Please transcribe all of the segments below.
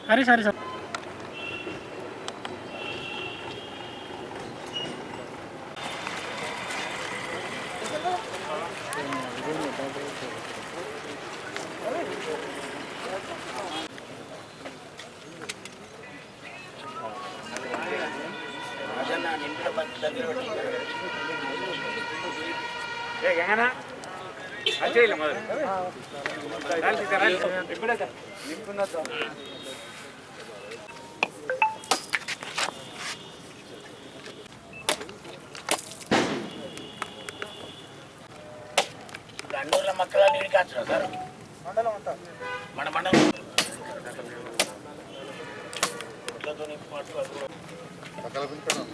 अरे सारे सब గండూర్ల మక్కల నీరు కాచురా సార్ మండలం అంతా మన మండలం ఇట్లతో నింపుకోవచ్చు పక్కల పిలుస్తాను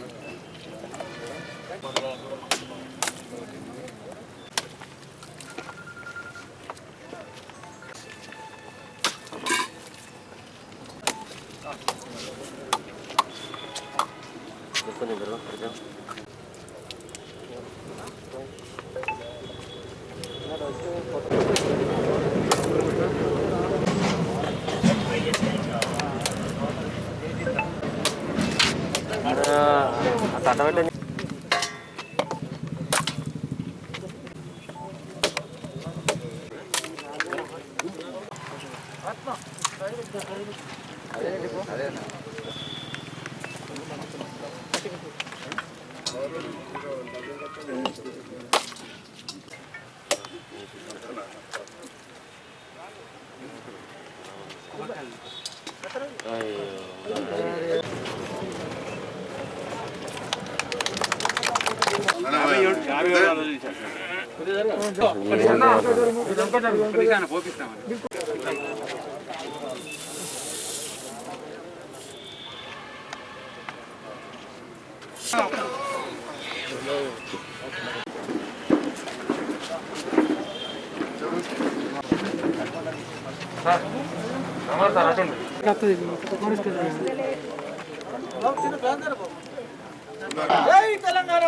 తట్టబెట్టండి. జై తెలంగాణ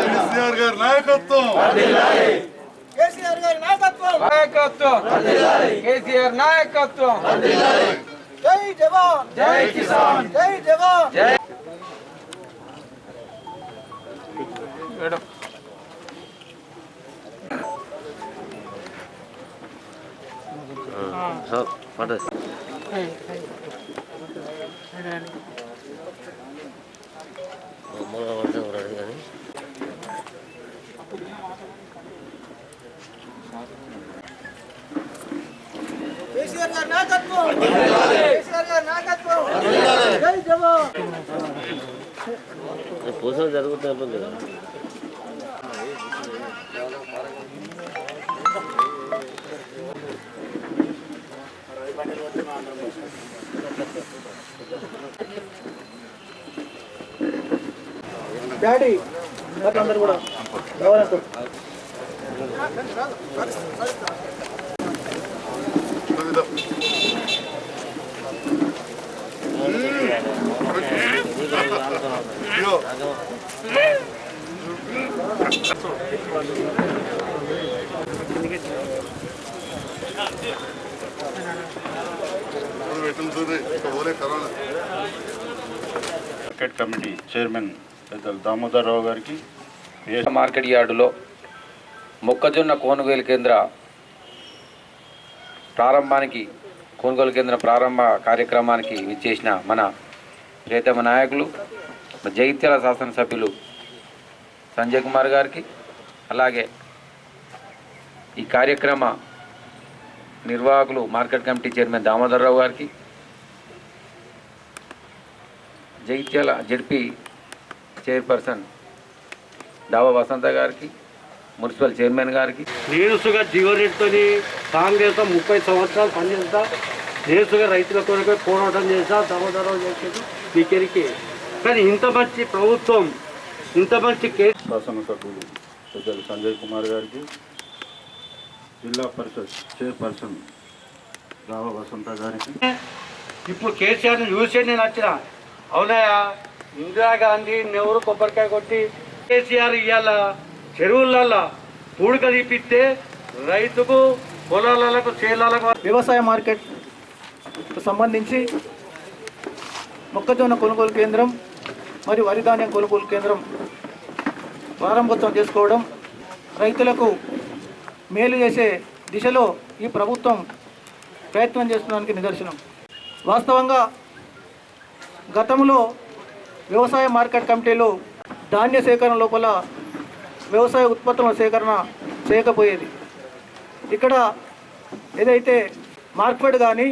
కేసీఆర్ గారి నాయకత్వం కేసీఆర్ గారి నాయకత్వం కేసీఆర్ నాయకత్వం జై జవాన్ జై కిసాన్ జై జవాన్ జై కేసీఆర్ గారి నాయకత్వం కేసీఆర్ గారి నాయకత్వం జై జవాన్ పూసలు జరుగుతుంది కదా. డాడీ అందరూ కూడా మార్కెట్ కమిటీ చైర్మన్ పెద్దలు దామోదరరావు గారికి మార్కెట్ యార్డులో మొక్కజొన్న కొనుగోలు కేంద్ర ప్రారంభ కార్యక్రమానికి విచ్చేసిన మన ప్రియతమ నాయకులు జగిత్యాల శాసనసభ్యులు సంజయ్ కుమార్ గారికి, అలాగే ఈ కార్యక్రమ నిర్వాహకులు మార్కెట్ కమిటీ చైర్మన్ దామోదరరావు గారికి, జగిత్యాల జడ్పీ చైర్పర్సన్ దావా వసంత గారికి, మున్సిపల్ చైర్మన్ గారికి, నేనుసుగా జీవరెడ్డితో కాంగ్రెస్ 30 సంవత్సరాలు పనిచేస్తా, నేనుసుగా రైతుల కొరకు పోరాటం చేస్తా, దామోదరరావు చేసేది మీకెరికి. కానీ ఇంత మంచి ప్రభుత్వం, ఇంత మంచి శాసనసభ్యులు పెద్దలు సంజయ్ కుమార్ గారికి, జిల్లా పరిషత్ చైర్పర్సన్ దావా వసంత గారికి. ఇప్పుడు కేసీఆర్ని చూసే నేను వచ్చిన. అవునాయా, ఇందిరాగాంధీ నెహ్రూ కొబ్బరికాయ కొట్టి కేసీఆర్ ఇవాళ చెరువులలో పూడిక తీపిస్తే రైతుకు పొలాలకు చేలాలకు వ్యవసాయ మార్కెట్ సంబంధించి మొక్కజొన్న కొనుగోలు కేంద్రం మరియు వరి ధాన్యం కొనుగోలు కేంద్రం ప్రారంభోత్సవం చేసుకోవడం రైతులకు మేలు చేసే దిశలో ఈ ప్రభుత్వం ప్రయత్నం చేస్తున్నందుకు నిదర్శనం. వాస్తవంగా గతంలో వ్యవసాయ మార్కెట్ కమిటీలు ధాన్య సేకరణ లోపల వ్యవసాయ ఉత్పత్తుల సేకరణ చేయకపోయేది. ఇక్కడ ఏదైతే మార్కెట్ కానీ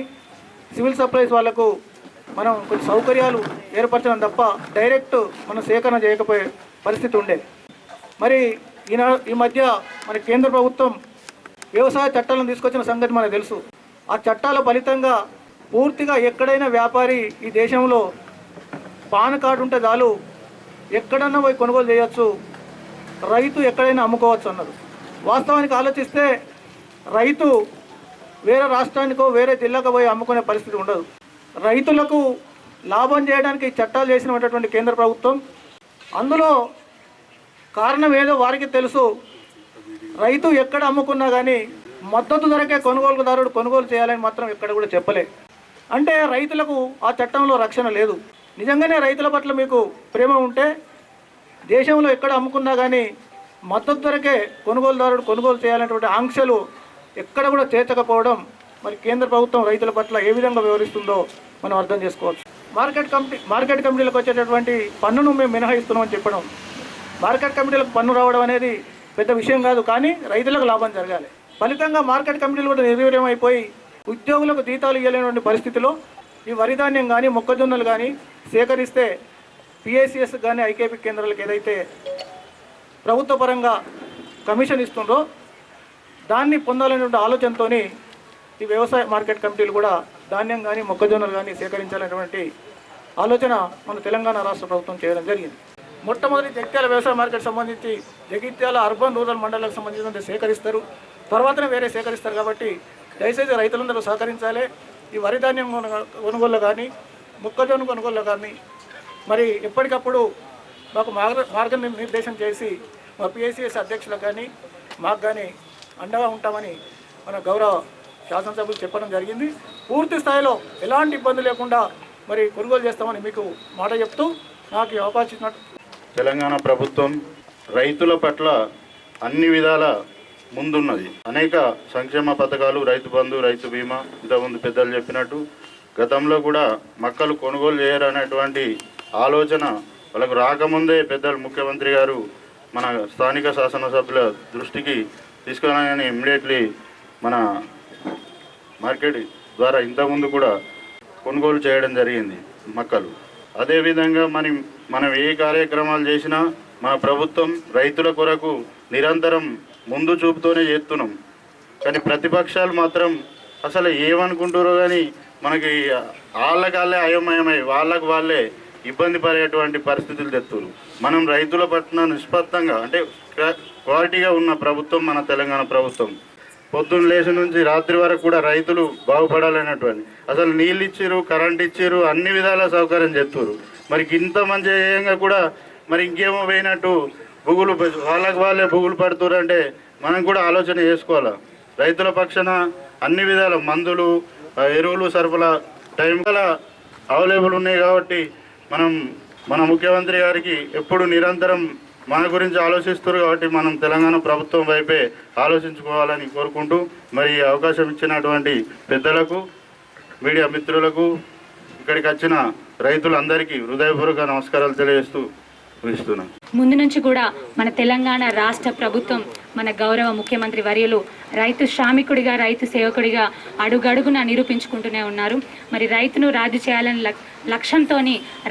సివిల్ సప్లైస్ వాళ్ళకు మనం కొన్ని సౌకర్యాలు ఏర్పరచడం తప్ప డైరెక్ట్ మనం సేకరణ చేయకపోయే పరిస్థితి ఉండేది. మరి ఈ మధ్య మన కేంద్ర ప్రభుత్వం వ్యవసాయ చట్టాలను తీసుకొచ్చిన సంగతి మనకు తెలుసు. ఆ చట్టాల ఫలితంగా పూర్తిగా ఎక్కడైనా వ్యాపారి ఈ దేశంలో పాన్ కార్డు ఉంటే చాలు ఎక్కడన్నా పోయి కొనుగోలు చేయొచ్చు, రైతు ఎక్కడైనా అమ్ముకోవచ్చు అన్నారు. వాస్తవానికి ఆలోచిస్తే రైతు వేరే రాష్ట్రానికో వేరే జిల్లాకు పోయి అమ్ముకునే పరిస్థితి ఉండదు. రైతులకు లాభం చేయడానికి చట్టాలు చేసినటువంటి కేంద్ర ప్రభుత్వం, అందులో కారణం ఏదో వారికి తెలుసు. రైతు ఎక్కడ అమ్ముకున్నా కానీ మద్దతు ధరకే కొనుగోలుదారుడు కొనుగోలు చేయాలని మాత్రం ఎక్కడ కూడా చెప్పలే. అంటే రైతులకు ఆ చట్టంలో రక్షణ లేదు. నిజంగానే రైతుల పట్ల మీకు ప్రేమ ఉంటే దేశంలో ఎక్కడ అమ్ముకున్నా కానీ మద్దతు ధరకే కొనుగోలుదారుడు కొనుగోలు చేయాలనేటువంటి ఆంక్షలు ఎక్కడ కూడా చేర్చకపోవడం మరి కేంద్ర ప్రభుత్వం రైతుల పట్ల ఏ విధంగా వ్యవహరిస్తుందో మనం అర్థం చేసుకోవచ్చు. మార్కెట్ కమిటీలకు వచ్చేటటువంటి పన్నును మేము మినహాయిస్తున్నామని చెప్పడం, మార్కెట్ కమిటీలకు పన్ను రావడం అనేది పెద్ద విషయం కాదు, కానీ రైతులకు లాభం జరగాలి. ఫలితంగా మార్కెట్ కమిటీలు కూడా నిర్వీర్యం అయిపోయి ఉద్యోగులకు జీతాలు ఇవ్వలేనటువంటి పరిస్థితిలో ఈ వరి ధాన్యం కానీ మొక్కజొన్నలు కానీ సేకరిస్తే పిఏసిఎస్ కానీ ఐకేపీ కేంద్రాలకు ఏదైతే ప్రభుత్వ పరంగా కమిషన్ ఇస్తుందో దాన్ని పొందాలనేటువంటి ఆలోచనతో ఈ వ్యవసాయ మార్కెట్ కమిటీలు కూడా ధాన్యం కానీ మొక్కజొన్నలు కానీ సేకరించాలనేటువంటి ఆలోచన మన తెలంగాణ రాష్ట్ర ప్రభుత్వం చేయడం జరిగింది. మొట్టమొదటి జగిత్యాల వ్యవసాయ మార్కెట్ సంబంధించి జగిత్యాల అర్బన్ రూరల్ మండలాలకు సంబంధించినంత సేకరిస్తారు, తర్వాతనే వేరే సేకరిస్తారు. కాబట్టి దయచేసి రైతులందరూ సహకరించాలి. ఈ వరి ధాన్యం కొనుగోలు కానీ మొక్కజొన్న కొనుగోలు కానీ మరి ఎప్పటికప్పుడు మాకు మార్గనిర్దేశం చేసి మా పిఎస్సిఎస్ అధ్యక్షులకు కానీ మాకు కానీ అండగా ఉంటామని మన గౌరవ శాసనసభ్యులు చెప్పడం జరిగింది. పూర్తి స్థాయిలో ఎలాంటి ఇబ్బంది లేకుండా మరి కొనుగోలు చేస్తామని మీకు మాట చెప్తూ నాకు ఈ అవకాశం ఇచ్చినట్టు. తెలంగాణ ప్రభుత్వం రైతుల పట్ల అన్ని విధాల ముందున్నది. అనేక సంక్షేమ పథకాలు, రైతు బంధు, రైతు బీమా, ఇంతకుముందు పెద్దలు చెప్పినట్టు గతంలో కూడా మక్కలు కొనుగోలు చేయరు అనేటువంటి ఆలోచన వాళ్ళకు రాకముందే పెద్దలు ముఖ్యమంత్రి గారు మన స్థానిక శాసనసభ్యుల దృష్టికి తీసుకురాగానే ఇమ్మీడియట్లీ మన మార్కెట్ ద్వారా ఇంతకుముందు కూడా కొనుగోలు చేయడం జరిగింది మక్కలు. అదేవిధంగా మనం ఏ కార్యక్రమాలు చేసినా మన ప్రభుత్వం రైతుల కొరకు నిరంతరం ముందు చూపుతోనే చేస్తున్నాం. కానీ ప్రతిపక్షాలు మాత్రం అసలు ఏమనుకుంటారో కానీ మనకి వాళ్ళకాళ్ళే అయోమయమై వాళ్ళకు వాళ్ళే ఇబ్బంది పడేటువంటి పరిస్థితులు తెస్తున్నారు. మనం రైతుల పట్ల నిష్పత్తంగా అంటే క్వాలిటీగా ఉన్న ప్రభుత్వం మన తెలంగాణ ప్రభుత్వం. పొద్దున్న లేచి నుంచి రాత్రి వరకు కూడా రైతులు బాగుపడాలనేటువంటి అసలు నీళ్ళు ఇచ్చారు, కరెంట్ ఇచ్చారు, అన్ని విధాల సౌకర్యం చేస్తారు. మరి ఇంత మంచి ఏయంగా కూడా మరి ఇంకేమో పోయినట్టు బుగులు వాళ్ళకు వాళ్ళే బుగులు పడుతున్నారు అంటే మనం కూడా ఆలోచన చేసుకోవాలి. రైతుల పక్షాన అన్ని విధాల మందులు, ఎరువులు సరఫరా టైం గల అవైలబుల్ ఉన్నాయి. కాబట్టి మన ముఖ్యమంత్రి గారికి ఎప్పుడు నిరంతరం మన గురించి ఆలోచిస్తారు. కాబట్టి మనం తెలంగాణ ప్రభుత్వం వైపే ఆలోచించుకోవాలని కోరుకుంటూ మరి అవకాశం ఇచ్చినటువంటి పెద్దలకు, మీడియా మిత్రులకు, ఇక్కడికి వచ్చిన రైతులందరికీ హృదయపూర్వక నమస్కారాలు తెలియజేస్తూ ముగిస్తున్నాను. ముందు నుంచి కూడా మన తెలంగాణ రాష్ట్ర ప్రభుత్వం, మన గౌరవ ముఖ్యమంత్రి వర్యులు రైతు శ్రామికుడిగా, రైతు సేవకుడిగా అడుగడుగున నిరూపించుకుంటూనే ఉన్నారు. మరి రైతును రాజు చేయాలని లక్ష్యంతో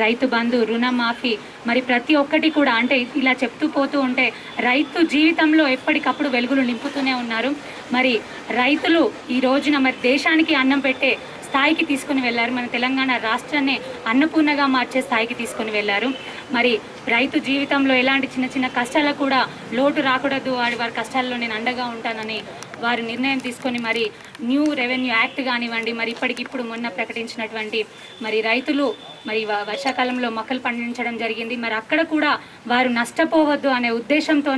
రైతు బంధు, రుణమాఫీ, మరి ప్రతి ఒక్కటి కూడా అంటే ఇలా చెప్తూ పోతూ ఉంటే రైతు జీవితంలో ఎప్పటికప్పుడు వెలుగులు నింపుతూనే ఉన్నారు. మరి రైతులు ఈ రోజున మరి దేశానికి అన్నం పెట్టే స్థాయికి తీసుకుని వెళ్ళారు. మన తెలంగాణ రాష్ట్రాన్ని అన్నపూర్ణగా మార్చే స్థాయికి తీసుకుని వెళ్ళారు. మరి రైతు జీవితంలో ఎలాంటి చిన్న చిన్న కష్టాలకు కూడా లోటు రాకూడదు, వారి కష్టాల్లో నేను అండగా ఉంటానని వారు నిర్ణయం తీసుకొని మరి న్యూ రెవెన్యూ యాక్ట్ కానివ్వండి, మరి ఇప్పటికిప్పుడు మొన్న ప్రకటించినటువంటి మరి రైతులు మరి వర్షాకాలంలో మొక్కలు పండించడం జరిగింది. మరి అక్కడ కూడా వారు నష్టపోవద్దు అనే ఉద్దేశంతో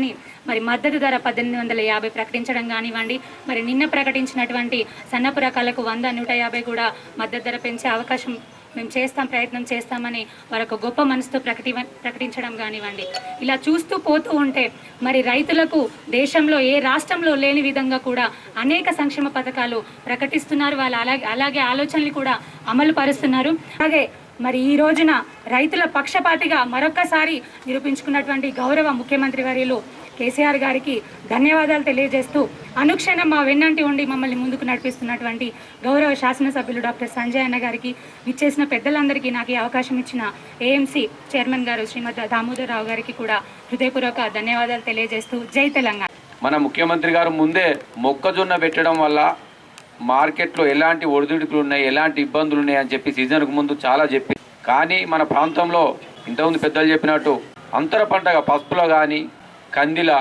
మరి మద్దతు ధర 1850 ప్రకటించడం కానివ్వండి, మరి నిన్న ప్రకటించినటువంటి సన్నపు రకాలకు 100, 150 కూడా మద్దతు ధర పెంచే అవకాశం మేము ప్రయత్నం చేస్తామని వారొక గొప్ప మనసుతో ప్రకటించడం కానివ్వండి. ఇలా చూస్తూ పోతూ ఉంటే మరి రైతులకు దేశంలో ఏ రాష్ట్రంలో లేని విధంగా కూడా అనేక సంక్షేమ పథకాలు ప్రకటిస్తున్నారు. వాళ్ళు అలాగే ఆలోచనలు కూడా అమలు పరుస్తున్నారు. అలాగే మరి ఈ రోజున రైతుల పక్షపాతిగా మరొక్కసారి నిరూపించుకున్నటువంటి గౌరవ ముఖ్యమంత్రి వర్యులు కేసీఆర్ గారికి ధన్యవాదాలు తెలియజేస్తూ అనుక్షణం మా వెన్నంటి ఉండి మమ్మల్ని ముందుకు నడిపిస్తున్నటువంటి గౌరవ శాసనసభ్యులు డాక్టర్ సంజయ్ అన్న గారికి, విచ్చేసిన పెద్దలందరికీ నాకు ఈ అవకాశం ఇచ్చిన ఏఎంసీ చైర్మన్ గారు శ్రీమతి దామోదర్ రావు గారికి కూడా హృదయపూర్వక ధన్యవాదాలు తెలియజేస్తూ జై తెలంగాణ. మన ముఖ్యమంత్రి గారు ముందే మొక్కజొన్న పెట్టడం వల్ల మార్కెట్లో ఎలాంటి ఒడిదుడుకులు ఉన్నాయి, ఎలాంటి ఇబ్బందులు ఉన్నాయి అని చెప్పి సీజన్కు ముందు చాలా చెప్పి, కానీ మన ప్రాంతంలో ఇంతకుముందు పెద్దలు చెప్పినట్టు అంతర పంటగా పసుపులో కానీ కందిల,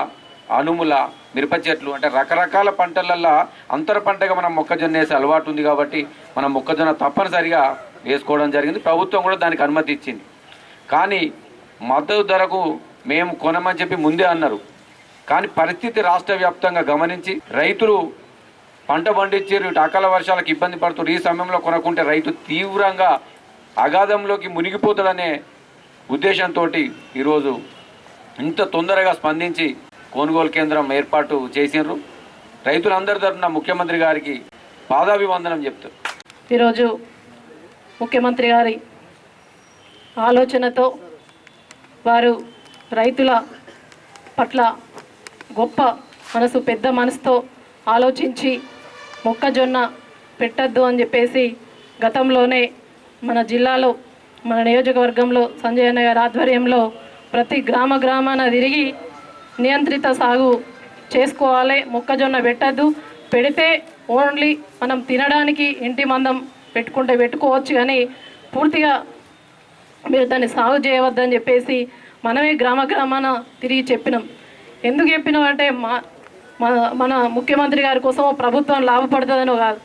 అనుముల, మిరప చెట్లు అంటే రకరకాల పంటలల్లో అంతర పంటగా మనం మొక్కజొన్న వేసే అలవాటు ఉంది కాబట్టి మనం మొక్కజొన్న తప్పనిసరిగా వేసుకోవడం జరిగింది. ప్రభుత్వం కూడా దానికి అనుమతి ఇచ్చింది. కానీ మద్దతు ధరకు మేము కొనమని చెప్పి ముందే అన్నారు. కానీ పరిస్థితి రాష్ట్ర వ్యాప్తంగా గమనించి రైతులు పంట పండించారు, ఇటు అకాల వర్షాలకు ఇబ్బంది పడుతున్నారు. ఈ సమయంలో కొనకుంటే రైతు తీవ్రంగా అగాధంలోకి మునిగిపోతాడనే ఉద్దేశంతో ఈరోజు ఇంత తొందరగా స్పందించి కొనుగోలు కేంద్రం ఏర్పాటు చేసినారు. రైతులందరి తరఫున ముఖ్యమంత్రి గారికి పాదాభివందనం చెప్తారు. ఈరోజు ముఖ్యమంత్రి గారి ఆలోచనతో వారు రైతుల పట్ల గొప్ప మనసు, పెద్ద మనసుతో ఆలోచించి మొక్కజొన్న పెట్టద్దు అని చెప్పేసి గతంలోనే మన జిల్లాలో, మన నియోజకవర్గంలో సంజయ్ అన్న గారి ఆధ్వర్యంలో ప్రతి గ్రామాన తిరిగి నియంత్రిత సాగు చేసుకోవాలి, మొక్కజొన్న పెట్టద్దు, పెడితే ఓన్లీ మనం తినడానికి ఇంటి మందం పెట్టుకోవచ్చు కానీ పూర్తిగా మీరు దాన్ని సాగు చేయవద్దని చెప్పేసి మనమే గ్రామాన తిరిగి చెప్పినాం. ఎందుకు చెప్పినాం అంటే మన ముఖ్యమంత్రి గారి కోసం ప్రభుత్వం లాభపడుతుందనో కాదు,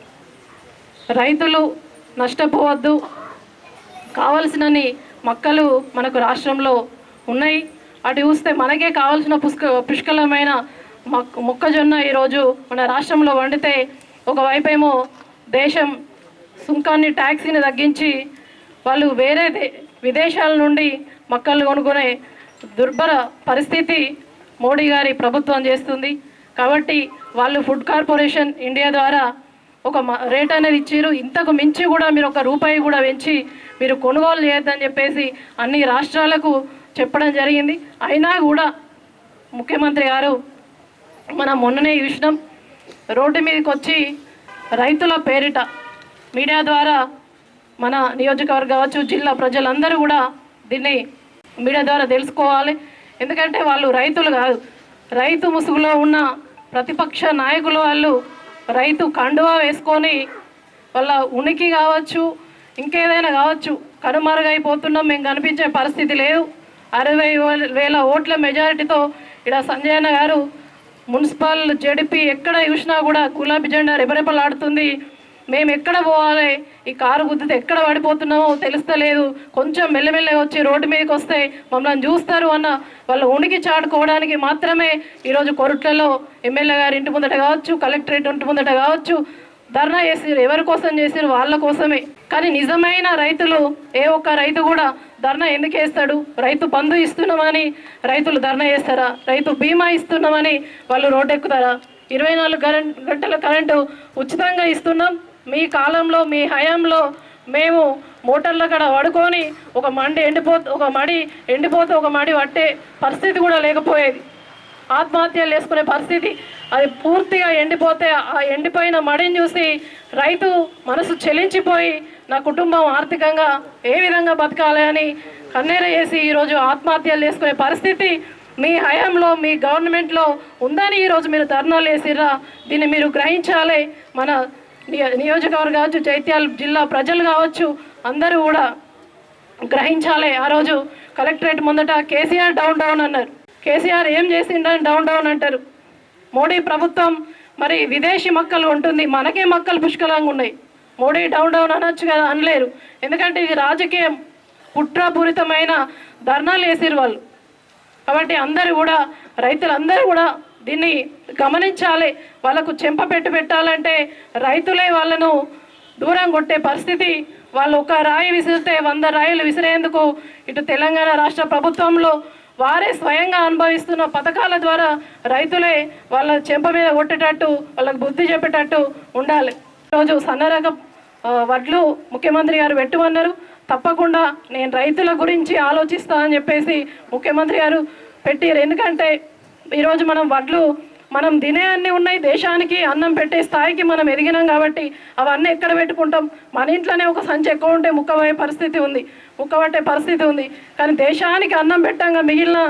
రైతులు నష్టపోవద్దు, కావలసినన్ని మొక్కలు మనకు రాష్ట్రంలో ఉన్నాయి. అటు చూస్తే మనకే కావాల్సిన పుష్కలమైన మొక్కజొన్న ఈరోజు మన రాష్ట్రంలో వండితే ఒకవైపేమో దేశం సుంకాన్ని, ట్యాక్సీని తగ్గించి వాళ్ళు వేరే విదేశాల నుండి మొక్కలు కొనుక్కునే దుర్భర పరిస్థితి మోడీ గారి ప్రభుత్వం చేస్తుంది. కాబట్టి వాళ్ళు ఫుడ్ కార్పొరేషన్ ఇండియా ద్వారా ఒక రేట్ అనేది ఇచ్చారు. ఇంతకు మించి కూడా మీరు ₹1 కూడా పెంచి మీరు కొనుగోలు చేయొద్దని చెప్పేసి అన్ని రాష్ట్రాలకు చెప్పడం జరిగింది. అయినా కూడా ముఖ్యమంత్రి గారు మనం మొన్ననే చూసినాం, రోడ్డు మీదకి వచ్చి రైతుల పేరిట మీడియా ద్వారా మన నియోజకవర్గం కావచ్చు, జిల్లా ప్రజలందరూ కూడా దీన్ని మీడియా ద్వారా తెలుసుకోవాలి. ఎందుకంటే వాళ్ళు రైతులు కాదు, రైతు ముసుగులో ఉన్న ప్రతిపక్ష నాయకులు వాళ్ళు రైతు కండువా వేసుకొని వాళ్ళ ఉనికి కావచ్చు, ఇంకేదైనా కావచ్చు, కనుమరుగైపోతున్నాం, మేము కనిపించే పరిస్థితి లేదు. 60,000 ఓట్ల మెజారిటీతో ఇక్కడ సంజయ్ అన్న గారు మున్సిపల్, జడిపి ఎక్కడ చూసినా కూడా గులాబీ జెండా రెపరెపలాడుతుంది. మేము ఎక్కడ పోవాలి, ఈ కారు గుద్దితే ఎక్కడ పడిపోతున్నామో తెలుస్తలేదు, కొంచెం మెల్లమెల్లగా వచ్చి రోడ్డు మీదకి వస్తే మమ్మల్ని చూస్తారు అన్న వాళ్ళ ఉనికి చాటుకోవడానికి మాత్రమే ఈరోజు కొరుట్లలో ఎమ్మెల్యే గారి ఇంటి ముందట కావచ్చు, కలెక్టరేట్ ఇంటి ముందట కావచ్చు ధర్నా చేసిరు. ఎవరి కోసం చేసిరు? వాళ్ళ కోసమే. కానీ నిజమైన రైతులు, ఏ ఒక్క రైతు కూడా ధర్నా ఎందుకు వేస్తాడు? రైతు బంధు ఇస్తున్నామని రైతులు ధర్నా చేస్తారా? రైతు బీమా ఇస్తున్నామని వాళ్ళు రోడ్డు ఎక్కుతారా? 24 గంటల కరెంటు ఉచితంగా ఇస్తున్నాం. మీ కాలంలో, మీ హయాంలో మేము మోటార్ల కాడ పడుకొని ఒక మడి ఎండిపోతే ఒక మడి పట్టే పరిస్థితి కూడా లేకపోయేది. ఆత్మహత్యలు చేసుకునే పరిస్థితి. అది పూర్తిగా ఎండిపోతే ఆ ఎండిపోయిన మడిని చూసి రైతు మనసు చెలించిపోయి నా కుటుంబం ఆర్థికంగా ఏ విధంగా బతకాలి అని కన్నీరు చేసి ఈరోజు ఆత్మహత్యలు చేసుకునే పరిస్థితి మీ హయాంలో, మీ గవర్నమెంట్లో ఉందని ఈరోజు మీరు ధర్నాలు వేసిర్రా? దీన్ని మీరు గ్రహించాలి. మన నియోజకవర్గం కావచ్చు, జైత్యాల జిల్లా ప్రజలు కావచ్చు, అందరూ కూడా గ్రహించాలి. ఆ రోజు కలెక్టరేట్ ముందట కేసీఆర్ డౌన్ అన్నారు. కేసీఆర్ ఏం చేసిండని డౌన్ అంటారు. మోడీ ప్రభుత్వం మరి విదేశీ మొక్కలు ఉంటుంది, మనకే మొక్కలు పుష్కలంగా ఉన్నాయి. మోడీ డౌన్ అనొచ్చు కదా, అనలేరు. ఎందుకంటే ఇది రాజకీయం, కుట్రపూరితమైన ధర్నాలు వేసిరు వాళ్ళు. కాబట్టి అందరూ కూడా, రైతులందరూ కూడా దీన్ని గమనించాలి. వాళ్ళకు చెంప పెట్టాలంటే రైతులే వాళ్ళను దూరం కొట్టే పరిస్థితి వాళ్ళు ఒక రాయి విసిరితే 100 రాయిలు విసిరేందుకు ఇటు తెలంగాణ రాష్ట్ర ప్రభుత్వంలో వారే స్వయంగా అనుభవిస్తున్న పథకాల ద్వారా రైతులే వాళ్ళ చెంప మీద కొట్టేటట్టు వాళ్ళకి బుద్ధి చెప్పేటట్టు ఉండాలి. ఈరోజు సన్నరకం వడ్లు ముఖ్యమంత్రి గారు పెట్టమన్నారు. తప్పకుండా నేను రైతుల గురించి ఆలోచిస్తా అని చెప్పేసి ముఖ్యమంత్రి గారు పెట్టారు. ఎందుకంటే ఈరోజు మనం తినే అన్నీ ఉన్నాయి, దేశానికి అన్నం పెట్టే స్థాయికి మనం ఎదిగినాం కాబట్టి అవన్నీ ఎక్కడ పెట్టుకుంటాం? మన ఇంట్లోనే ఒక సంచి ఎక్కువ ఉంటే ముక్కబట్టే పరిస్థితి ఉంది. కానీ దేశానికి అన్నం పెట్టంగా మిగిలిన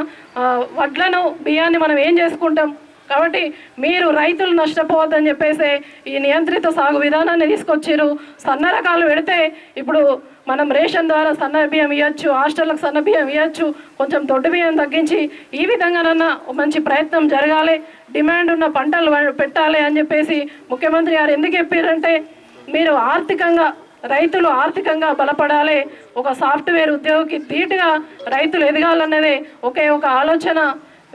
వడ్లను బియ్యాన్ని మనం ఏం చేసుకుంటాం? కాబట్టి మీరు రైతులు నష్టపోవద్దని చెప్పేసి ఈ నియంత్రిత సాగు విధానాన్ని తీసుకొచ్చారు. సన్న రకాలు పెడితే ఇప్పుడు మనం రేషన్ ద్వారా సన్న బియ్యం ఇవ్వచ్చు, హాస్టళ్ళకు సన్న బియ్యం ఇవ్వచ్చు, కొంచెం దొడ్డు బియ్యం తగ్గించి ఈ విధంగానన్నా మంచి ప్రయత్నం జరగాలి, డిమాండ్ ఉన్న పంటలు పెట్టాలి అని చెప్పేసి ముఖ్యమంత్రి గారు ఎందుకు చెప్పారంటే మీరు రైతులు ఆర్థికంగా బలపడాలి, ఒక సాఫ్ట్వేర్ ఉద్యోగికి ధీటుగా రైతులు ఎదగాలన్నదే ఒక ఆలోచన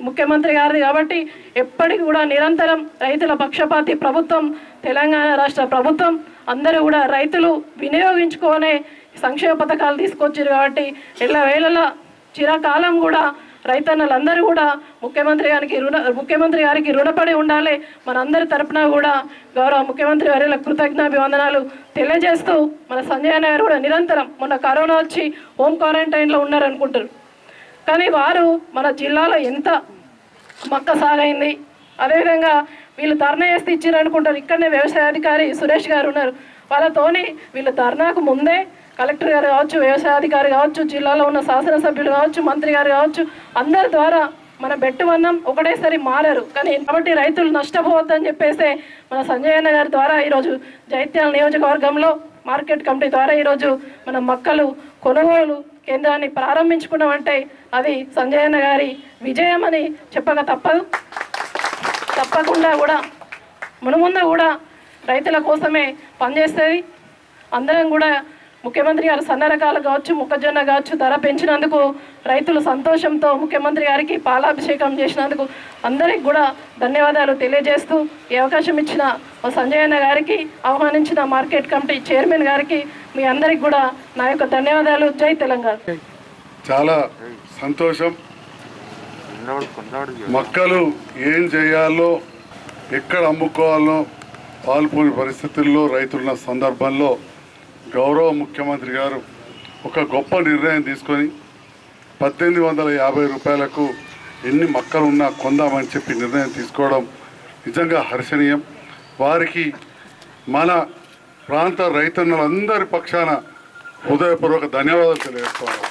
ముఖ్యమంత్రి గారిది. కాబట్టి ఎప్పటికి కూడా నిరంతరం రైతుల పక్షపాతి ప్రభుత్వం తెలంగాణ రాష్ట్ర ప్రభుత్వం. అందరూ కూడా రైతులు వినియోగించుకునే సంక్షేమ పథకాలు తీసుకొచ్చారు కాబట్టి ఎల్లవేళలా చిరకాలం కూడా రైతన్నలందరూ కూడా ముఖ్యమంత్రి గారికి రుణపడి ఉండాలి. మనందరి తరపున కూడా గౌరవ ముఖ్యమంత్రి వారికి కృతజ్ఞాభివందనాలు తెలియజేస్తూ మన సంజయ్ అన్న గారు కూడా నిరంతరం మొన్న కరోనా వచ్చి హోమ్ క్వారంటైన్లో ఉన్నారనుకుంటారు, కానీ వారు మన జిల్లాలో ఎంత మక్క సాగైంది. అదేవిధంగా వీళ్ళు ధర్నా చేస్తే ఇచ్చారు అనుకుంటారు. ఇక్కడనే వ్యవసాయ అధికారి సురేష్ గారు ఉన్నారు, వాళ్ళతోని వీళ్ళు ధర్నాకు ముందే కలెక్టర్ గారు కావచ్చు, వ్యవసాయ అధికారి కావచ్చు, జిల్లాలో ఉన్న శాసనసభ్యులు కావచ్చు, మంత్రి గారు కావచ్చు, అందరి ద్వారా మన బెట్టువన్నం ఒకటేసారి మారారు. కానీ కాబట్టి రైతులు నష్టపోవద్దని చెప్పేసి మన సంజయ్ అన్న గారి ద్వారా ఈరోజు జైత్యాల నియోజకవర్గంలో మార్కెట్ కమిటీ ద్వారా ఈరోజు మన మక్కలు కొనుగోలు కేంద్రాన్ని ప్రారంభించుకున్నామంటే అది సంజయ్ అన్న గారి విజయం అని చెప్పక తప్పదు. తప్పకుండా కూడా మునుముందు కూడా రైతుల కోసమే పనిచేస్తుంది. అందరం కూడా ముఖ్యమంత్రి గారు సన్న రకాలు కావచ్చు, మొక్కజొన్న కావచ్చు ధర పెంచినందుకు రైతులు సంతోషంతో ముఖ్యమంత్రి గారికి పాలాభిషేకం చేసినందుకు అందరికి కూడా ధన్యవాదాలు తెలియజేస్తూ ఈ అవకాశం ఇచ్చిన మా సంజయ్ అన్న గారికి, ఆహ్వానించిన మార్కెట్ కమిటీ చైర్మన్ గారికి మీ అందరికి కూడా నా యొక్క ధన్యవాదాలు. జై తెలంగాణ. చాలా సంతోషం. మక్కలు ఏం చేయాలో, ఎక్కడ అమ్ముకోవాలో పాల్పోని పరిస్థితుల్లో రైతులున్న సందర్భంలో గౌరవ ముఖ్యమంత్రి గారు ఒక గొప్ప నిర్ణయం తీసుకొని 1850 రూపాయలకు ఎన్ని మక్కలు ఉన్నా కొందామని చెప్పి నిర్ణయం తీసుకోవడం నిజంగా హర్షణీయం. వారికి మన ప్రాంత రైతన్నలందరి పక్షాన హృదయపూర్వక ధన్యవాదాలు తెలియజేసుకోవాలి.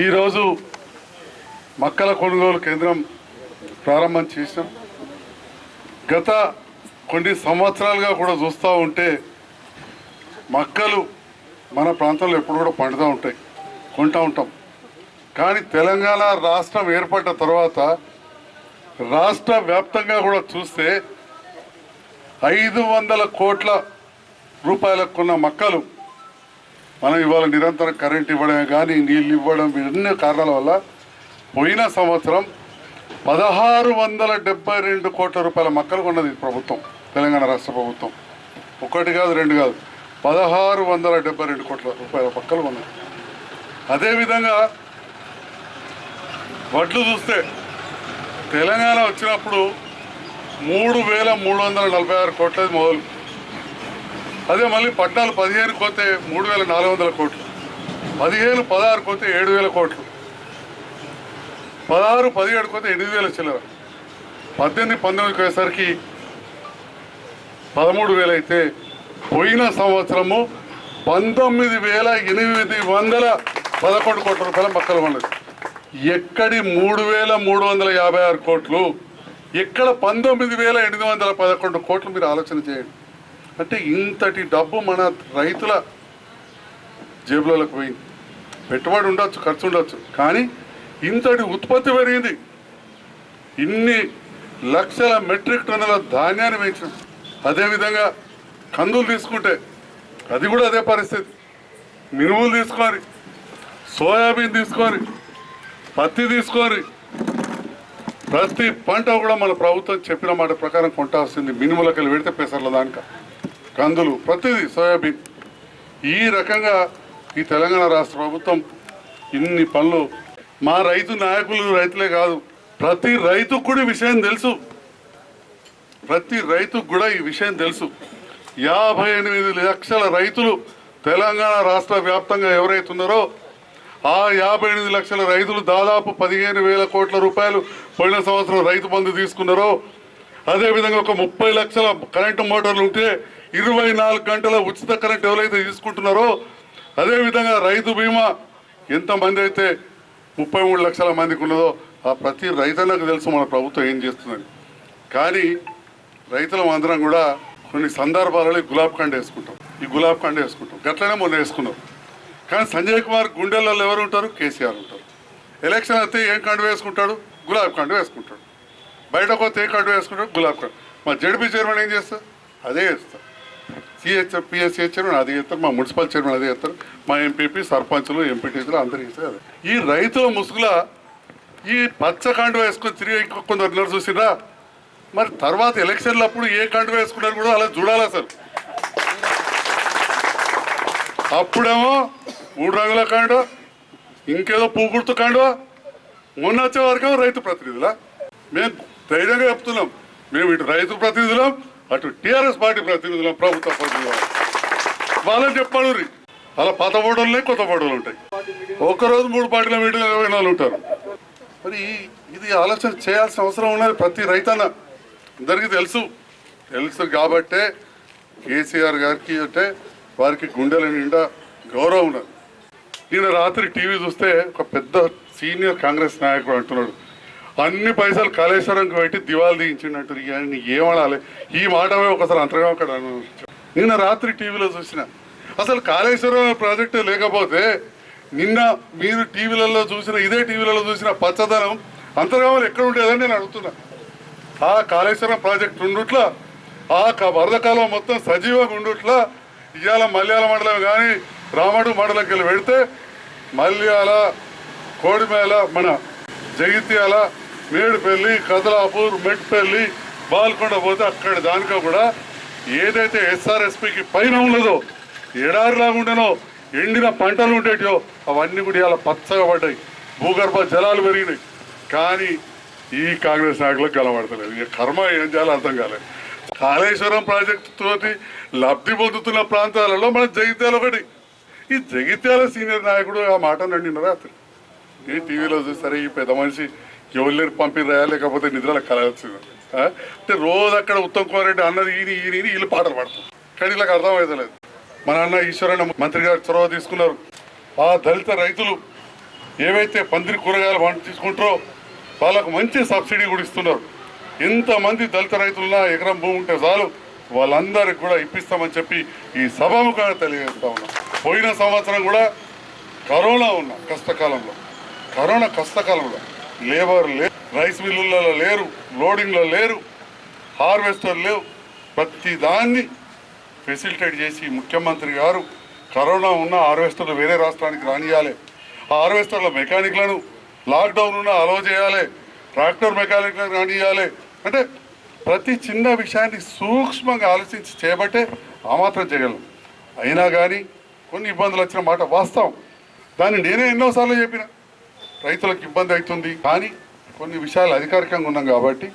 ఈరోజు మక్కల కొనుగోలు కేంద్రం ప్రారంభం చేసాం. గత కొన్ని సంవత్సరాలుగా కూడా చూస్తూ ఉంటే మక్కలు మన ప్రాంతంలో ఎప్పుడు కూడా పండుతూ ఉంటాయి, కొంటూ ఉంటాం. కానీ తెలంగాణ రాష్ట్రం ఏర్పడ్డ తర్వాత రాష్ట్ర వ్యాప్తంగా కూడా చూస్తే 500 కోట్ల రూపాయలకు కొన్న మక్కలు మనం ఇవాళ నిరంతరం కరెంట్ ఇవ్వడమే కానీ నీళ్ళు ఇవ్వడం ఎన్నో కారణాల వల్ల పోయిన సంవత్సరం 1672 కోట్ల రూపాయల మక్కలు కొన్నది ప్రభుత్వం, తెలంగాణ రాష్ట్ర ప్రభుత్వం. ఒకటి కాదు, రెండు కాదు, 1672 కోట్ల రూపాయల మక్కలు కొన్నది. అదేవిధంగా వడ్లు చూస్తే తెలంగాణ వచ్చినప్పుడు 3346 కోట్లది మొదలు. అదే మళ్ళీ 14-15 కోతే 3400 కోట్లు, 15-16 కోతే 7000 కోట్లు, 16-17 కోతే 8000 చిల్లర, 18-19 పోయేసరికి 13000 అయితే పోయిన సంవత్సరము 19,811 కోట్ల రూపాయల మక్కలు ఉన్నది. ఎక్కడి 3,356 కోట్లు, ఎక్కడ 19,811 కోట్లు? మీరు ఆలోచన చేయండి. అంటే ఇంతటి డబ్బు మన రైతుల జేబులకు పోయింది. పెట్టుబడి ఉండొచ్చు, ఖర్చు ఉండొచ్చు, కానీ ఇంతటి ఉత్పత్తి పెరిగింది. ఇన్ని లక్షల మెట్రిక్ టన్నుల ధాన్యాన్ని పెంచాం. అదేవిధంగా కందులు తీసుకుంటే అది కూడా అదే పరిస్థితి. మినుములు తీసుకొని, సోయాబీన్ తీసుకొని, పత్తి తీసుకొని, ప్రతి పంట కూడా మన ప్రభుత్వం చెప్పిన మాట ప్రకారం కొంటాల్సింది. మినుములకి వెళ్ళి పెడితే పెసర్ల దానిక కందులు, ప్రతిదీ సోయాబీన్. ఈ రకంగా ఈ తెలంగాణ రాష్ట్ర ప్రభుత్వం ఇన్ని పనులు. మా రైతు నాయకులు రైతులే కాదు, ప్రతి రైతుకు కూడా ఈ విషయం తెలుసు. ప్రతి రైతుకు కూడా ఈ విషయం తెలుసు. 58 లక్షల రైతులు తెలంగాణ రాష్ట్ర వ్యాప్తంగా ఎవరైతే ఉన్నారో ఆ 58 లక్షల రైతులు దాదాపు 15,000 కోట్ల రూపాయలు పోయిన సంవత్సరం రైతు బంధు తీసుకున్నారో, అదేవిధంగా ఒక 30 లక్షల కరెంటు మోటార్లు ఉంటే 24 గంటల ఉచిత కరెంట్ ఎవరైతే తీసుకుంటున్నారో, అదేవిధంగా రైతు బీమా ఎంతమంది అయితే 33 లక్షల మందికి ఉన్నదో ఆ ప్రతి రైతన్నకు తెలుసు మన ప్రభుత్వం ఏం చేస్తుందని. కానీ రైతులం అందరం కూడా కొన్ని సందర్భాలలో గులాబ్ కండ వేసుకుంటాం, ఈ గులాబ్ కండ వేసుకుంటాం. గట్లనే మొన్న వేసుకున్నాం. కానీ సంజయ్ కుమార్ గుండెలలో ఎవరు ఉంటారు? కేసీఆర్ ఉంటారు. ఎలక్షన్ అయితే ఏం కండ వేసుకుంటాడు? గులాబ్ కండ వేసుకుంటాడు. బయటకు వస్తే ఏ కండ వేసుకుంటాడు? గులాబ్ కండ. మా జడ్పీ చైర్మన్ ఏం చేస్తారు? అదే చేస్తారు. పిఎస్సీ చైర్మన్ అదే చేస్తారు, మా మున్సిపల్ చైర్మన్ అదే చేస్తారు, మా ఎంపీపీ సర్పంచులు ఎంపీటీసీలు అందరూ చేస్తారు అదే. ఈ రైతుల ముసుగుల ఈ పచ్చ కండు వేసుకొని తిరిగి కొందరు చూసిరా. మరి తర్వాత ఎలక్షన్లు అప్పుడు ఏ కండు వేసుకున్నారు కూడా అలా చూడాలి అసలు. అప్పుడేమో 3 రంగుల కండు, ఇంకేదో పూగుర్తు కండు. మొన్న వచ్చే వరకేమో రైతు ప్రతినిధులా. మేము ధైర్యంగా చెప్తున్నాం, మేము ఇటు రైతు ప్రతినిధులం, అటు టీఆర్ఎస్ పార్టీ ప్రతినిధులం, ప్రభుత్వ ప్రతినిధులం. వాళ్ళని చెప్పాడు రీ అలా పాత ఫోటోలు ఉన్నాయి, కొత్త ఫోటోలు ఉంటాయి. ఒక్కరోజు 3 పార్టీల మీటింగ్ 24 ఉంటారు. మరి ఇది ఆలోచన చేయాల్సిన అవసరం ఉన్నది ప్రతి రైతన్న. అందరికీ తెలుసు కాబట్టే కేసీఆర్ గారికి అంటే వారికి గుండెల నిండా గౌరవం ఉన్నది. నిన్న రాత్రి టీవీ చూస్తే ఒక పెద్ద సీనియర్ కాంగ్రెస్ నాయకుడు అంటున్నాడు, అన్ని పైసలు కాళేశ్వరంకి పెట్టి దివాళి తీయించినట్టు. ఏమనాలి ఈ మాట? ఒకసారి అంతగా అక్కడ నిన్న రాత్రి టీవీలో చూసిన అసలు కాళేశ్వరం ప్రాజెక్టు లేకపోతే నిన్న మీరు టీవీలలో చూసిన, ఇదే టీవీలలో చూసిన పచ్చదనం అంతర్గామలు ఎక్కడ ఉండేదని నేను అడుగుతున్నా. ఆ కాళేశ్వరం ప్రాజెక్టు ఉండుట్లా, ఆ వరద కాలం మొత్తం సజీవంగా ఉండుట్లా ఇవాళ మల్యాల మండలం కానీ రామడు మండలంకి వెళ్ళి పెడితే మల్యాల, కోడిమేల, మన జగిత్యాల, మేడిపల్లి, కదలాపూర్, మెట్పల్లి, బాల్కొండ పోతే అక్కడ దానికో కూడా ఏదైతే ఎస్ఆర్ఎస్పికి పైన ఉన్నదో ఎడారిలాగా ఉండేనో ఎండిన పంటలు ఉండేటివో అవన్నీ కూడా ఇలా పచ్చగా పడ్డాయి, భూగర్భ జలాలు పెరిగినాయి. కానీ ఈ కాంగ్రెస్ నాయకులకు కలబడతలేదు. ఇక కర్మ ఏం చేయాలో అర్థం కాలేదు. కాళేశ్వరం ప్రాజెక్టు తోటి లబ్ధి పొందుతున్న ప్రాంతాలలో మన జగిత్యాల ఒకటి. ఈ జగిత్యాల సీనియర్ నాయకుడు ఆ మాట నిన్న రాత్రి ఈ టీవీలో చూస్తారే, ఈ పెద్ద మనిషి ఎవరు పంపిరా లేకపోతే నిద్రలో కలవచ్చింది అంటే రోజు అక్కడ ఉత్తమ్ కుమార్ రెడ్డి అన్నది ఈయన వీళ్ళు పాటలు పాడతారు. కానీ వీళ్ళకి అర్థమవుతలేదు. మన అన్న ఈశ్వరన్న మంత్రి గారు చొరవ తీసుకున్నారు. ఆ దళిత రైతులు ఏవైతే పందిరి కూరగాయలు పంట తీసుకుంటారో వాళ్ళకు మంచి సబ్సిడీ కూడా ఇస్తున్నారు. ఎంతమంది దళిత రైతులున్నా ఎకరం భూమి ఉంటే చాలు వాళ్ళందరికి కూడా ఇప్పిస్తామని చెప్పి ఈ సభాముఖంగా తెలియజేస్తా ఉన్నాం. పోయిన సంవత్సరం కూడా కరోనా కష్టకాలంలో లేబర్ లేరు, రైస్ మిల్లులలో లేరు, లోడింగ్లో లేరు, హార్వెస్టర్ లేవు. ప్రతి దాన్ని ఫెసిలిటేట్ చేసి ముఖ్యమంత్రి గారు కరోనా ఉన్న హార్వెస్టర్లు వేరే రాష్ట్రానికి రానియాలి, ఆ హార్వెస్టర్ల మెకానిక్లను లాక్డౌన్ ఉన్న అలో చేయాలి, ట్రాక్టర్ మెకానిక్లను రానియాలి. అంటే ప్రతి చిన్న విషయాన్ని సూక్ష్మంగా ఆలోచించి చేయబట్టే ఆ మాత్రం చేయగలం. అయినా కానీ కొన్ని ఇబ్బందులు వచ్చిన మాట వాస్తవం. దాన్ని నేనే ఎన్నోసార్లు చెప్పిన, రైతులకు ఇబ్బంది అవుతుంది. కానీ కొన్ని విషయాలు అధికారికంగా ఉన్నాం కాబట్టి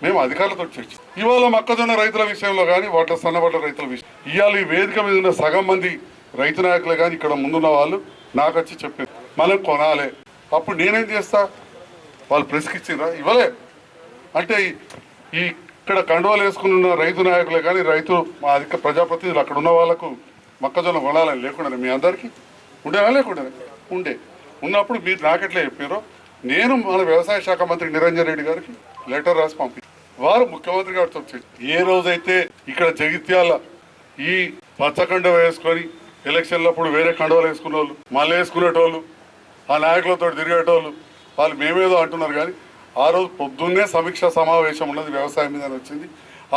మేము అధికారులతో చర్చ. ఇవాళ మొక్కజొన్న రైతుల విషయంలో కానీ వాటి సన్నబడ్డ రైతుల విషయం ఇవాళ ఈ వేదిక మీద ఉన్న సగం మంది రైతు నాయకులే కానీ ఇక్కడ ముందున్న వాళ్ళు నాకు వచ్చి చెప్పారు మనం కొనాలి. అప్పుడు నేనేం చేస్తా? వాళ్ళు ప్రెస్కిచ్చిండ్రా? ఇవ్వలే. అంటే ఈ ఇక్కడ కండువాలు వేసుకుని ఉన్న రైతు నాయకులే కానీ మా అధిక ప్రజాప్రతినిధులు అక్కడ ఉన్న వాళ్ళకు మొక్కజొన్న కొనాలని లేకుండా మీ అందరికీ ఉండేనా? లేకుండా ఉండే. ఉన్నప్పుడు మీరు నాకెట్లే చెప్పారో నేను మన వ్యవసాయ శాఖ మంత్రి నిరంజన్ రెడ్డి గారికి లెటర్ రాసి పంపి వారు ముఖ్యమంత్రి గారితో ఏ రోజైతే ఇక్కడ జగిత్యాల ఈ పచ్చకండ వేసుకొని ఎలక్షన్లప్పుడు వేరే కండవలు వేసుకునే వాళ్ళు, మళ్ళీ వేసుకునేటోళ్ళు, ఆ నాయకులతో తిరిగేటోళ్ళు వాళ్ళు మేమేదో అంటున్నారు. కానీ ఆ రోజు పొద్దున్నే సమీక్ష సమావేశం ఉన్నది వ్యవసాయం మీద వచ్చింది.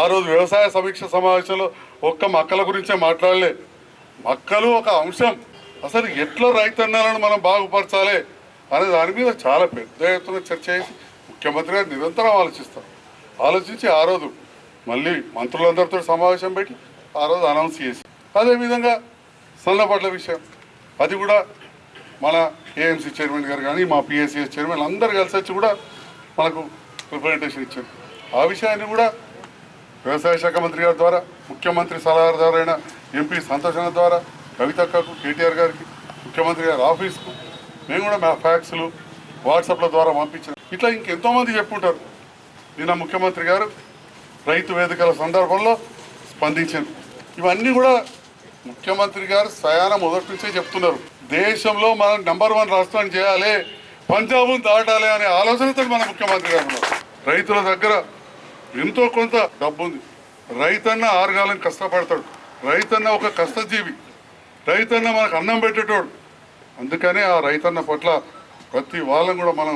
ఆ రోజు వ్యవసాయ సమీక్ష సమావేశంలో ఒక్క మక్కల గురించే మాట్లాడలే. మక్కలు ఒక అంశం. అసలు ఎట్లా రైతన్నలను మనం బాగుపరచాలి అనే దాని మీద చాలా పెద్ద ఎత్తున చర్చ చేసి ముఖ్యమంత్రి గారు నిరంతరం ఆలోచిస్తారు. ఆలోచించి ఆ రోజు మళ్ళీ మంత్రులందరితో సమావేశం పెట్టి ఆ రోజు అనౌన్స్ చేసి, అదేవిధంగా సన్నపట్ల విషయం అది కూడా మన ఏఎంసీ చైర్మన్ గారు కానీ మా పిఎస్సిఎస్ చైర్మన్ అందరు కలిసి వచ్చి కూడా మనకు రిప్రజెంటేషన్ ఇచ్చారు. ఆ విషయాన్ని కూడా వ్యవసాయ శాఖ మంత్రి గారి ద్వారా, ముఖ్యమంత్రి సలహాదారైన ఎంపీ సంతోషణ ద్వారా, కవితక్కకు, కేటీఆర్ గారికి, ముఖ్యమంత్రి గారి ఆఫీస్కు మేము కూడా మా ఫ్యాక్స్లు వాట్సాప్ల ద్వారా పంపించాం. ఇట్లా ఇంకెంతోమంది చెప్పుకుంటారు. నిన్న ముఖ్యమంత్రి గారు రైతు వేదికల సందర్భంలో స్పందించారు. ఇవన్నీ కూడా ముఖ్యమంత్రి గారు సయాన మొదటి నుంచే చెప్తున్నారు. దేశంలో మనం #1 రాష్ట్రాన్ని చేయాలి, పంజాబ్ను దాటాలి అనే ఆలోచనతో మన ముఖ్యమంత్రి గారు ఉన్నారు. రైతుల దగ్గర ఎంతో కొంత డబ్బు ఉంది. రైతన్న ఆరుగాలం కష్టపడతాడు. రైతన్న ఒక కష్టజీవి. రైతన్న మనకు అన్నం పెట్టేటోడు. అందుకనే ఆ రైతన్న పట్ల ప్రతి వాళ్ళం కూడా మనం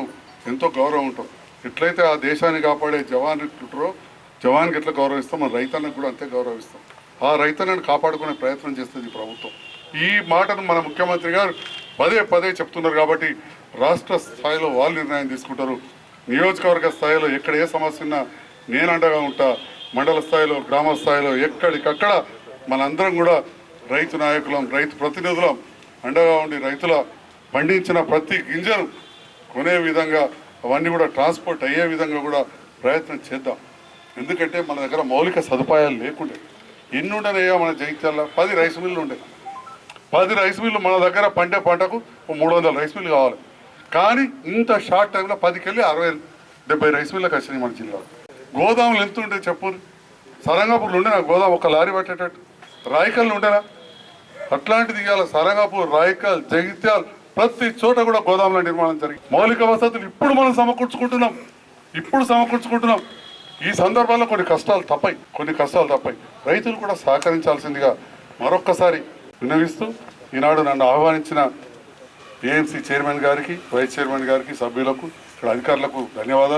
ఎంతో గౌరవం ఉంటాం. ఎట్లయితే ఆ దేశాన్ని కాపాడే జవాన్ ఉంటారో, జవాన్కి ఎట్లా గౌరవిస్తాం, మన రైతన్నకు కూడా అంతే గౌరవిస్తాం. ఆ రైతన్నను కాపాడుకునే ప్రయత్నం చేస్తుంది ఈ ప్రభుత్వం. ఈ మాటను మన ముఖ్యమంత్రి గారు పదే పదే చెప్తున్నారు. కాబట్టి రాష్ట్ర స్థాయిలో వాళ్ళు నిర్ణయం తీసుకుంటారు. నియోజకవర్గ స్థాయిలో ఎక్కడ ఏ సమస్య ఉన్నా నేను అండగా ఉంటా. మండల స్థాయిలో, గ్రామ స్థాయిలో ఎక్కడికక్కడ మనందరం కూడా రైతు నాయకులం, రైతు ప్రతినిధులం అండగా ఉండి రైతుల పండించిన ప్రతి గింజను కొనే విధంగా, అవన్నీ కూడా ట్రాన్స్పోర్ట్ అయ్యే విధంగా కూడా ప్రయత్నం చేద్దాం. ఎందుకంటే మన దగ్గర మౌలిక సదుపాయాలు లేకుండే. ఎన్ని ఉండేనయ్యా మన జగిత్యాల? 10 రైస్ మిల్లు ఉండే. 10 రైస్ మిల్లు మన దగ్గర పండే పంటకు 300 రైస్ మిల్లు కావాలి. కానీ ఇంత షార్ట్ టైంలో 10కి వెళ్ళి 60-70 రైస్ మిల్లకు వచ్చినాయి మన జిల్లాలో. గోదాములు ఎంత ఉంటే చెప్పు. సరంగాపూర్లో ఉండే నాకు గోదాం ఒక లారీ పట్టేటట్టు. రాయకల్లు ఉండేనా? అట్లాంటిది ఇవాళ సరంగాపూర్, రాయకల్, జగిత్యాల ప్రతి చోట కూడా గోదాముల నిర్మాణం జరిగింది. మౌలిక వసతులు ఇప్పుడు మనం సమకూర్చుకుంటున్నాం. ఈ సందర్భంలో కొన్ని కష్టాలు తప్పాయి. రైతులు కూడా సహకరించాల్సిందిగా మరొక్కసారి విన్నవిస్తూ ఈనాడు నన్ను ఆహ్వానించిన ఏఎంసీ చైర్మన్ గారికి, వైస్ చైర్మన్ గారికి, సభ్యులకు, ఇక్కడ అధికారులకు ధన్యవాదాలు.